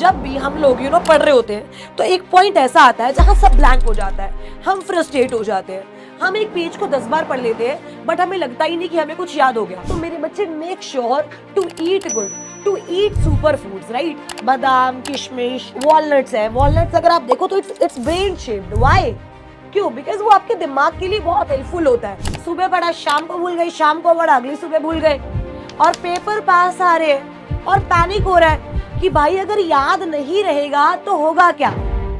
जब भी हम लोग पढ़ रहे होते हैं तो एक पॉइंट ऐसा आता है जहां सब ब्लैंक हो जाता है, हम फ्रस्ट्रेट हो जाते हैं, हम एक पेज को 10 बार पढ़ लेते हैं बट हमें लगता ही नहीं कि हमें कुछ याद हो गया। तो मेरे बच्चे, make sure to eat good, to eat super foods, right. बादाम, किशमिश, वॉलनट्स है। वॉलनट्स अगर आप देखो तो इट्स ब्रेन शेप्ड। व्हाई? क्यों? बिकॉज वो आपके दिमाग के लिए बहुत हेल्पफुल होता है। सुबह पढ़ा, शाम को भूल गई, शाम को पढ़ा, अगली सुबह भूल गए, और पेपर पास आ रहे हैं और पैनिक हो रहा है कि भाई अगर याद नहीं रहेगा तो होगा क्या।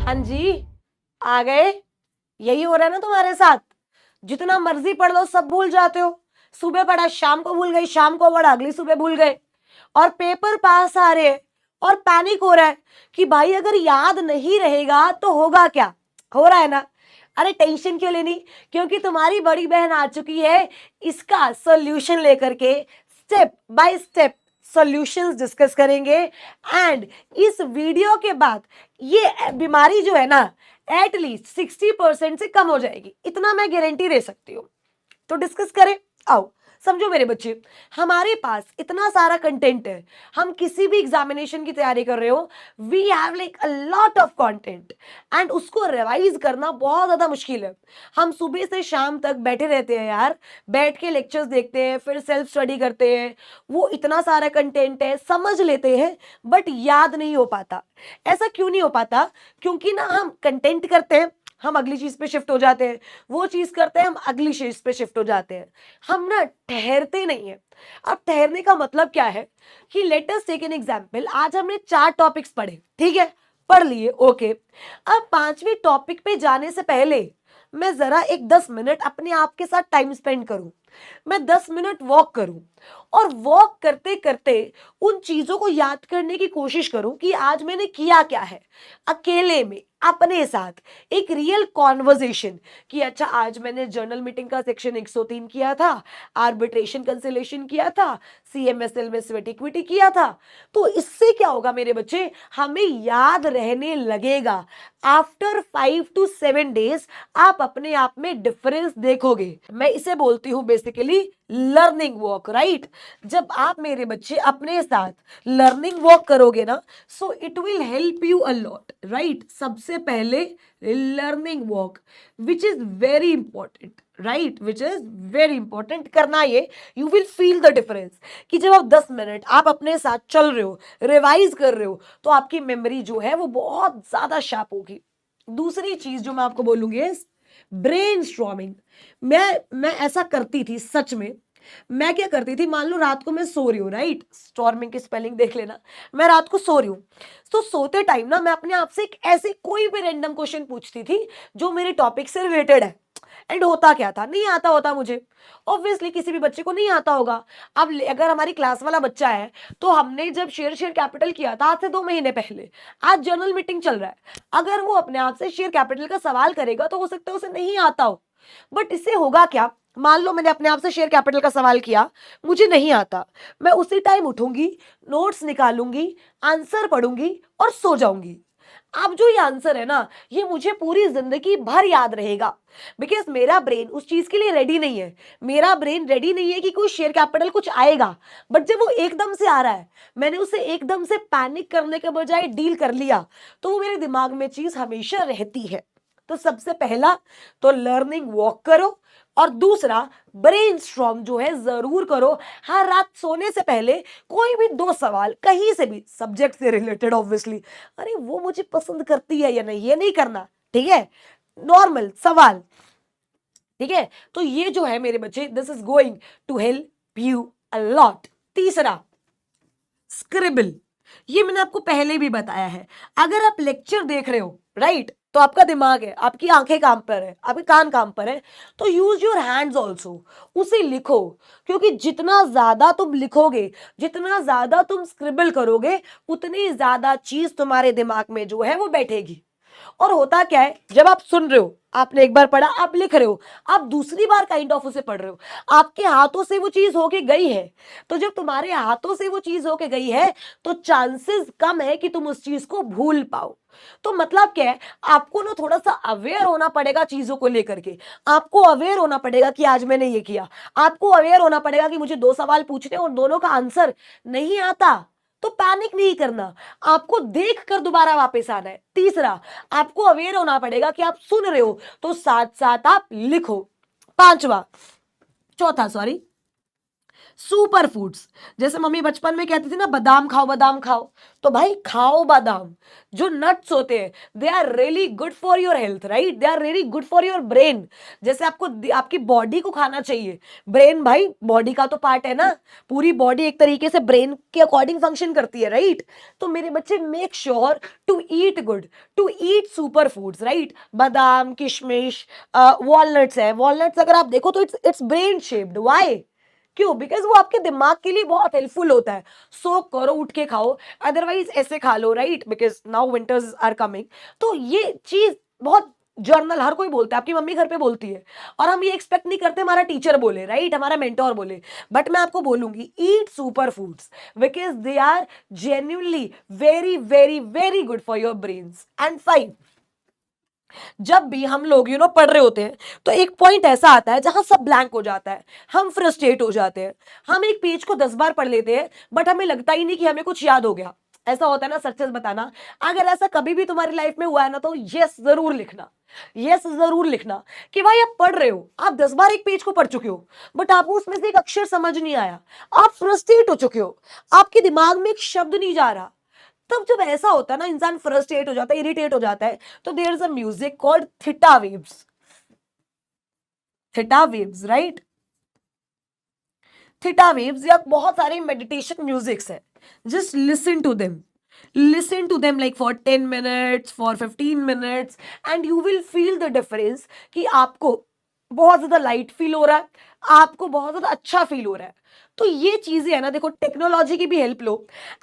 हाँ जी, आ गए। यही हो रहा है ना तुम्हारे साथ। जितना मर्जी पढ़ लो सब भूल जाते हो। सुबह पढ़ा, शाम को भूल गई, शाम को पढ़ा, अगली सुबह भूल गए, और पेपर पास आ रहे हैं और पैनिक हो रहा है कि भाई अगर याद नहीं रहेगा तो होगा क्या। हो रहा है ना? अरे टेंशन क्यों लेनी, क्योंकि तुम्हारी बड़ी बहन आ चुकी है इसका सॉल्यूशन लेकर के। Step by step solutions discuss करेंगे, एंड इस वीडियो के बाद ये बीमारी जो है ना एटलीस्ट 60% से कम हो जाएगी, इतना मैं गारंटी दे सकती हूँ। तो डिस्कस करें, आओ। समझो मेरे बच्चे, हमारे पास इतना सारा कंटेंट है, हम किसी भी एग्जामिनेशन की तैयारी कर रहे हो, we have like a lot of content, and उसको रिवाइज करना बहुत ज्यादा मुश्किल है। हम सुबह से शाम तक बैठे रहते हैं यार, बैठ के लेक्चर्स देखते हैं, फिर सेल्फ स्टडी करते हैं, वो इतना सारा कंटेंट है, समझ लेते हैं बट याद नहीं हो पाता। ऐसा क्यों नहीं हो पाता? क्योंकि ना हम कंटेंट करते हैं, हम अगली चीज पे शिफ्ट हो जाते हैं, वो चीज करते हैं, हम अगली चीज पे शिफ्ट हो जाते हैं, हम ना ठहरते नहीं है। अब ठहरने का मतलब क्या है कि let us take an example. आज हमने 4 टॉपिक्स पढ़े, ठीक है, पढ़ लिए, ओके। अब 5वें टॉपिक पे जाने से पहले मैं जरा एक 10 मिनट अपने आप के साथ टाइम स्पेंड करूं, मैं 10 मिनट वॉक करूं, और वॉक करते करते उन चीजों को याद करने की कोशिश करूं कि आज मैंने किया क्या है, अकेले में अपने साथ एक रियल कॉन्वर्जेशन कि अच्छा आज मैंने जर्नल मीटिंग का सेक्शन 103 किया था, आर्बिट्रेशन कंसिलेशन किया था, सीएमएसएल में स्वेट इक्विटी किया था। तो इससे क्या होगा मेरे बच्चे, हमें याद रहने लगेगा। आफ्टर 5 to 7 डेज आप अपने आप में डिफरेंस देखोगे। मैं इसे बोलती हूं बेसिकली लर्निंग वॉक, राइट। जब आप मेरे बच्चे अपने साथ लर्निंग वॉक करोगे ना, so it will help you a lot, right. सबसे पहले learning walk which is very important, right, which is very important करना ये। You will feel the difference कि जब आप 10 मिनट आप अपने साथ चल रहे हो, रिवाइज कर रहे हो, तो आपकी मेमोरी जो है वो बहुत ज्यादा शार्प होगी। दूसरी चीज जो मैं आपको बोलूंगी, ब्रेन स्ट्रॉमिंग। मैं ऐसा करती थी सच में। मैं क्या करती थी, मान लो रात को मैं सो रही हूँ, राइट, स्टॉर्मिंग की स्पेलिंग देख लेना। मैं रात को सो रही हूँ, तो सोते टाइम ना मैं अपने आप से एक ऐसे कोई भी रैंडम क्वेश्चन पूछती थी जो मेरे टॉपिक से रिलेटेड है। एंड होता क्या था, नहीं आता होता मुझे, ऑब्वियसली किसी भी बच्चे को नहीं आता होगा। अब अगर हमारी क्लास वाला बच्चा है, तो हमने जब शेयर कैपिटल किया था आज से 2 महीने पहले, आज जर्नल मीटिंग चल रहा है, अगर वो अपने आप से शेयर कैपिटल का सवाल करेगा तो हो सकता है उसे नहीं आता हो। बट इससे होगा क्या, मान लो मैंने अपने आप से शेयर कैपिटल का सवाल किया, मुझे नहीं आता, मैं उसी टाइम उठूंगी, नोट्स निकालूंगी, आंसर पढ़ूंगी और सो जाऊंगी। अब जो ये आंसर है ना, ये मुझे पूरी जिंदगी भर याद रहेगा, बिकॉज मेरा ब्रेन उस चीज के लिए रेडी नहीं है। मेरा ब्रेन रेडी नहीं है कि कोई शेयर कैपिटल कुछ आएगा, बट जब वो एकदम से आ रहा है, मैंने उसे एकदम से पैनिक करने के बजाय डील कर लिया, तो वो मेरे दिमाग में चीज हमेशा रहती है। तो सबसे पहला तो लर्निंग वॉक करो, और दूसरा ब्रेनस्टॉर्म जो है जरूर करो। हर रात सोने से पहले कोई भी 2 सवाल कहीं से भी, सब्जेक्ट से रिलेटेड ऑब्वियसली, अरे वो मुझे पसंद करती है या नहीं, ये नहीं करना, ठीक है, नॉर्मल सवाल, ठीक है। तो ये जो है मेरे बच्चे, this is going to help you a lot. तीसरा, स्क्रिबल। ये मैंने आपको पहले भी बताया है। अगर आप लेक्चर देख रहे हो, राइट, तो आपका दिमाग है, आपकी आंखें काम पर है, आपके कान काम पर है, तो यूज योर हैंड्स ऑल्सो, उसे लिखो। क्योंकि जितना ज्यादा तुम लिखोगे, जितना ज्यादा तुम स्क्रिबल करोगे, उतनी ज्यादा चीज तुम्हारे दिमाग में जो है वो बैठेगी। और होता क्या है, जब आप सुन रहे हो, आपने एक बार पढ़ा, आप लिख रहे हो, आप दूसरी बार काइंड ऑफ उसे पढ़ रहे हो, आपके हाथों से वो चीज होके गई है। तो जब तुम्हारे हाथों से वो चीज होके गई है, तो चांसेस कम है कि तुम उस चीज को भूल पाओ। तो मतलब क्या है, आपको ना थोड़ा सा अवेयर होना पड़ेगा चीजों को लेकर के। आपको अवेयर होना पड़ेगा कि आज मैंने ये किया, आपको अवेयर होना पड़ेगा कि मुझे 2 सवाल पूछने और दोनों का आंसर नहीं आता, तो पैनिक नहीं करना, आपको देख कर दोबारा वापस आना है। तीसरा, आपको अवेयर होना पड़ेगा कि आप सुन रहे हो, तो साथ साथ आप लिखो। चौथा सॉरी, सुपर फूड्स। जैसे मम्मी बचपन में कहती थी ना, बादाम खाओ बादाम खाओ, तो भाई खाओ बादाम। जो नट्स होते हैं, they are really good for your health, right, they are really good for your brain. जैसे आपको आपकी बॉडी को खाना चाहिए, ब्रेन भाई बॉडी का तो पार्ट है ना, पूरी बॉडी एक तरीके से ब्रेन के अकॉर्डिंग फंक्शन करती है, राइट। तो मेरे बच्चे, make sure to eat good, to eat super foods, right. बादाम, किशमिश, वॉलनट्स है, वॉलनट्स अगर आप देखो तो इट्स ब्रेन शेप्ड। वाई? क्यों? बिकॉज वो आपके दिमाग के लिए बहुत हेल्पफुल होता है। सो करो, उठ के खाओ, अदरवाइज ऐसे खा लो, right, because now winters are coming. तो ये चीज बहुत जर्नल हर कोई बोलता है, आपकी मम्मी घर पे बोलती है, और हम ये एक्सपेक्ट नहीं करते हमारा टीचर बोले, राइट, हमारा मेंटोर बोले। बट मैं आपको बोलूंगी, eat super foods because they are genuinely very very very good for your brains. And 5, जब भी हम लोग पढ़ रहे होते हैं, तो एक पॉइंट ऐसा आता है जहां सब ब्लैंक हो जाता है, हम फ्रस्ट्रेट हो जाते हैं। हम एक पेज को 10 बार पढ़ लेते हैं, बट हमें लगता ही नहीं कि हमें कुछ याद हो गया। ऐसा होता है ना, सच सच बताना, अगर ऐसा कभी भी तुम्हारी लाइफ में हुआ है ना, तो यस जरूर लिखना, यस जरूर लिखना कि भाई आप पढ़ रहे हो, आप 10 बार एक पेज को पढ़ चुके हो, बट आपको उसमें से एक अक्षर समझ नहीं आया, आप फ्रस्ट्रेट हो चुके हो, आपके दिमाग में एक शब्द नहीं जा रहा। तब जब ऐसा होता है ना, इंसान फ्रस्ट्रेट हो जाता है, इरिटेट हो जाता है, तो there is a music called theta waves. Theta waves, right, theta waves या बहुत सारे मेडिटेशन म्यूजिक्स है। Just listen to them like for 10 minutes, for 15 minutes, and you will feel the difference कि आपको बहुत ज्यादा लाइट फील हो रहा है, आपको बहुत ज्यादा अच्छा फील हो रहा है। तो ये चीजें है ना, देखो, टेक्नोलॉजी की भी हेल्प लो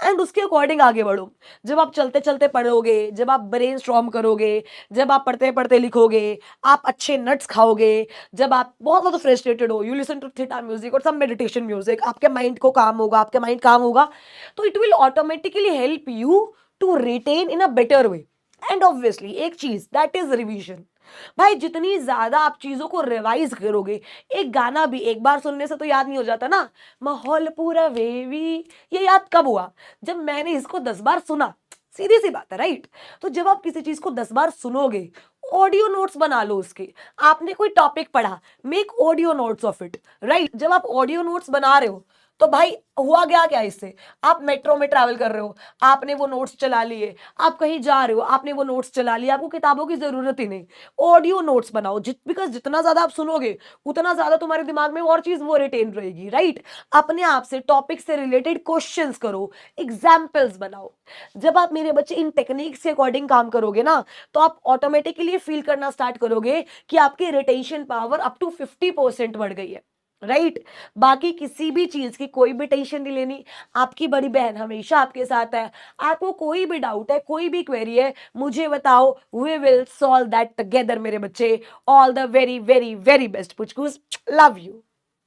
एंड उसके अकॉर्डिंग आगे बढ़ो। जब आप चलते चलते पढ़ोगे, जब आप ब्रेन स्ट्रॉम करोगे, जब आप पढ़ते पढ़ते लिखोगे, आप अच्छे नट्स खाओगे, जब आप बहुत ज्यादा फ्रस्ट्रेटेड हो, you listen to theta music और सम मेडिटेशन म्यूजिक, आपके माइंड को काम होगा, आपके माइंड काम होगा, तो it will automatically help you to retain in a better way. And obviously एक चीज, दैट इज रिवीजन। भाई जितनी ज्यादा आप चीजों को रिवाइज करोगे, एक गाना भी एक बार सुनने से तो याद नहीं हो जाता ना, माहौल पूरा वेवी, ये याद कब हुआ? जब मैंने इसको 10 बार सुना। सीधी सी बात है, राइट। तो जब आप किसी चीज को 10 बार सुनोगे, ऑडियो नोट्स बना लो उसके। आपने कोई टॉपिक पढ़ा, make audio notes of it, right. जब आप ऑडियो नोट्स बना रहे हो, तो भाई हुआ क्या क्या इससे? आप मेट्रो में ट्रैवल कर रहे हो, आपने वो नोट्स चला लिए, आप कहीं जा रहे हो, आपने वो नोट्स चला लिए, आपको किताबों की जरूरत ही नहीं। ऑडियो नोट्स बनाओ, बिकॉज जितना ज्यादा आप सुनोगे, उतना ज्यादा तुम्हारे दिमाग में और चीज वो रिटेन रहेगी, राइट। अपने आप से टॉपिक से रिलेटेड क्वेश्चंस करो, एग्जाम्पल्स बनाओ। जब आप मेरे बच्चे इन टेक्निक्स के अकॉर्डिंग काम करोगे ना, तो आप ऑटोमेटिकली फील करना स्टार्ट करोगे कि आपकी रिटेंशन पावर अप टू 50% बढ़ गई है, राइट। बाकी किसी भी चीज की कोई भी टेंशन नहीं लेनी, आपकी बड़ी बहन हमेशा आपके साथ है। आपको कोई भी डाउट है, कोई भी क्वेरी है, मुझे बताओ, we will solve that together मेरे बच्चे। All the very very very best पुचकूस, लव यू।